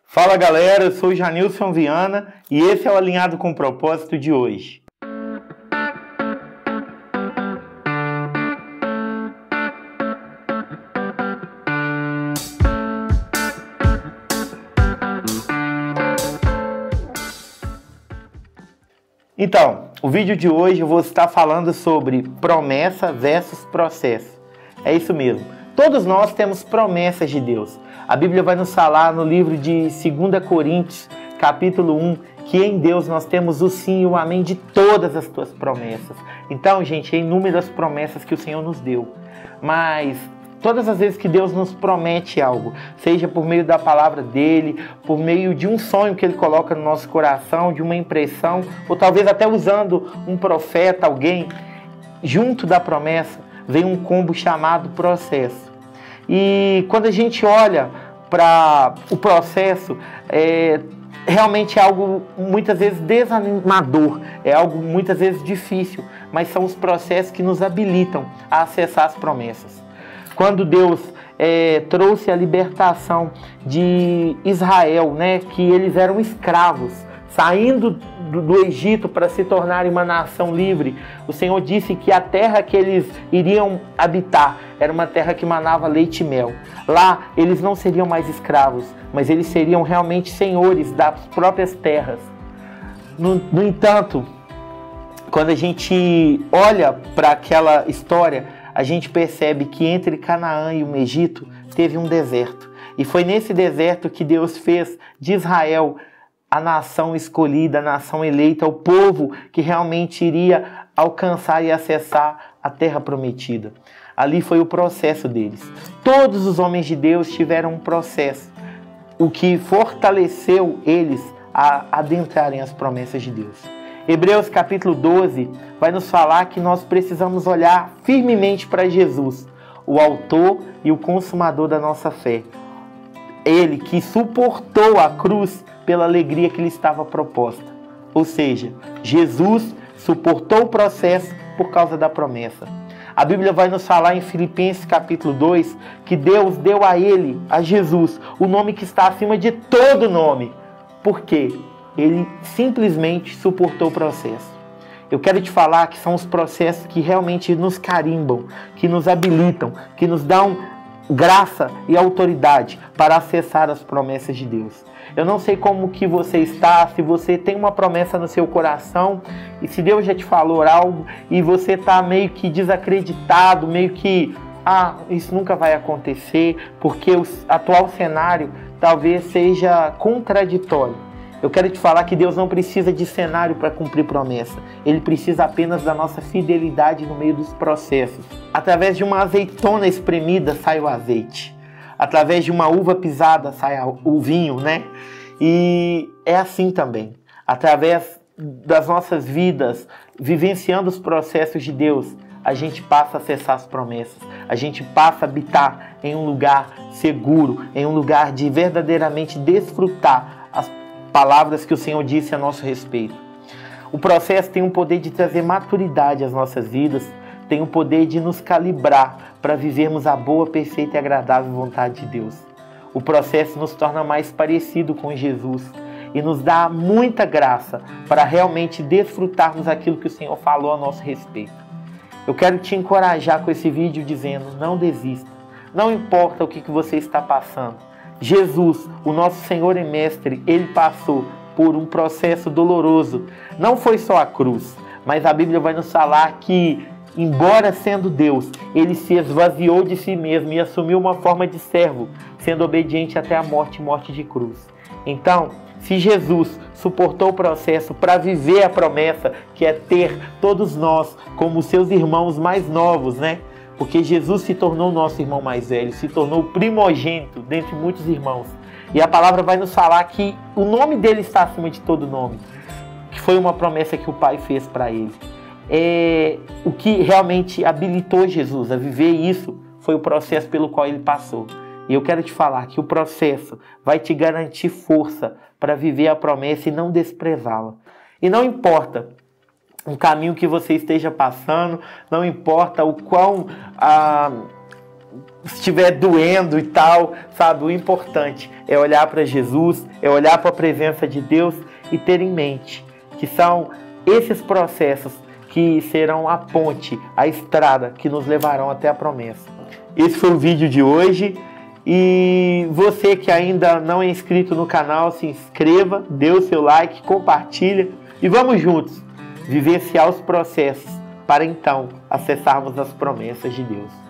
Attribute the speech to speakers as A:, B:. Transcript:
A: Fala galera, eu sou o Janilson Viana e esse é o Alinhado com Propósito de hoje. Então, o vídeo de hoje eu vou estar falando sobre promessa versus processo. É isso mesmo. Todos nós temos promessas de Deus. A Bíblia vai nos falar no livro de 2 Coríntios, capítulo 1, que em Deus nós temos o sim e o amém de todas as tuas promessas. Então, gente, é inúmeras promessas que o Senhor nos deu. Mas todas as vezes que Deus nos promete algo, seja por meio da palavra dele, por meio de um sonho que ele coloca no nosso coração, de uma impressão, ou talvez até usando um profeta, alguém, junto da promessa, vem um combo chamado processo. E quando a gente olha para o processo, realmente é algo muitas vezes desanimador, é algo muitas vezes difícil, mas são os processos que nos habilitam a acessar as promessas. Quando Deus trouxe a libertação de Israel, né, que eles eram escravos, saindo do Egito para se tornarem uma nação livre, o Senhor disse que a terra que eles iriam habitar era uma terra que manava leite e mel. Lá eles não seriam mais escravos, mas eles seriam realmente senhores das próprias terras. No entanto, quando a gente olha para aquela história, a gente percebe que entre Canaã e o Egito teve um deserto. E foi nesse deserto que Deus fez de Israel a nação escolhida, a nação eleita, o povo que realmente iria alcançar e acessar a terra prometida. Ali foi o processo deles. Todos os homens de Deus tiveram um processo, o que fortaleceu eles a adentrarem as promessas de Deus. Hebreus capítulo 12 vai nos falar que nós precisamos olhar firmemente para Jesus, o autor e o consumador da nossa fé. Ele que suportou a cruz pela alegria que lhe estava proposta. Ou seja, Jesus suportou o processo por causa da promessa. A Bíblia vai nos falar em Filipenses capítulo 2 que Deus deu a ele, a Jesus, o nome que está acima de todo nome. Por quê? Ele simplesmente suportou o processo. Eu quero te falar que são os processos que realmente nos carimbam, que nos habilitam, que nos dão graça e autoridade para acessar as promessas de Deus. Eu não sei como que você está, se você tem uma promessa no seu coração e se Deus já te falou algo e você está meio que desacreditado, meio que, isso nunca vai acontecer, porque o atual cenário talvez seja contraditório. Eu quero te falar que Deus não precisa de cenário para cumprir promessa. Ele precisa apenas da nossa fidelidade no meio dos processos. Através de uma azeitona espremida sai o azeite. Através de uma uva pisada sai o vinho, né? E é assim também. Através das nossas vidas, vivenciando os processos de Deus, a gente passa a acessar as promessas. A gente passa a habitar em um lugar seguro, em um lugar de verdadeiramente desfrutar as palavras que o Senhor disse a nosso respeito. O processo tem o poder de trazer maturidade às nossas vidas, tem o poder de nos calibrar para vivermos a boa, perfeita e agradável vontade de Deus. O processo nos torna mais parecido com Jesus e nos dá muita graça para realmente desfrutarmos aquilo que o Senhor falou a nosso respeito. Eu quero te encorajar com esse vídeo dizendo, não desista. Não importa o que você está passando. Jesus, o nosso Senhor e Mestre, ele passou por um processo doloroso. Não foi só a cruz, mas a Bíblia vai nos falar que, embora sendo Deus, ele se esvaziou de si mesmo e assumiu uma forma de servo, sendo obediente até a morte e morte de cruz. Então, se Jesus suportou o processo para viver a promessa, que é ter todos nós como seus irmãos mais novos, né? Porque Jesus se tornou nosso irmão mais velho, se tornou o primogênito dentre muitos irmãos. E a palavra vai nos falar que o nome dele está acima de todo nome, que foi uma promessa que o Pai fez para ele. O que realmente habilitou Jesus a viver isso foi o processo pelo qual ele passou. E eu quero te falar que o processo vai te garantir força para viver a promessa e não desprezá-la. E não importa um caminho que você esteja passando, não importa o quão estiver doendo e tal, sabe? O importante é olhar para Jesus, é olhar para a presença de Deus e ter em mente que são esses processos que serão a ponte, a estrada que nos levarão até a promessa. Esse foi o vídeo de hoje. E você que ainda não é inscrito no canal, se inscreva, dê o seu like, compartilha e vamos juntos vivenciar os processos para então acessarmos as promessas de Deus.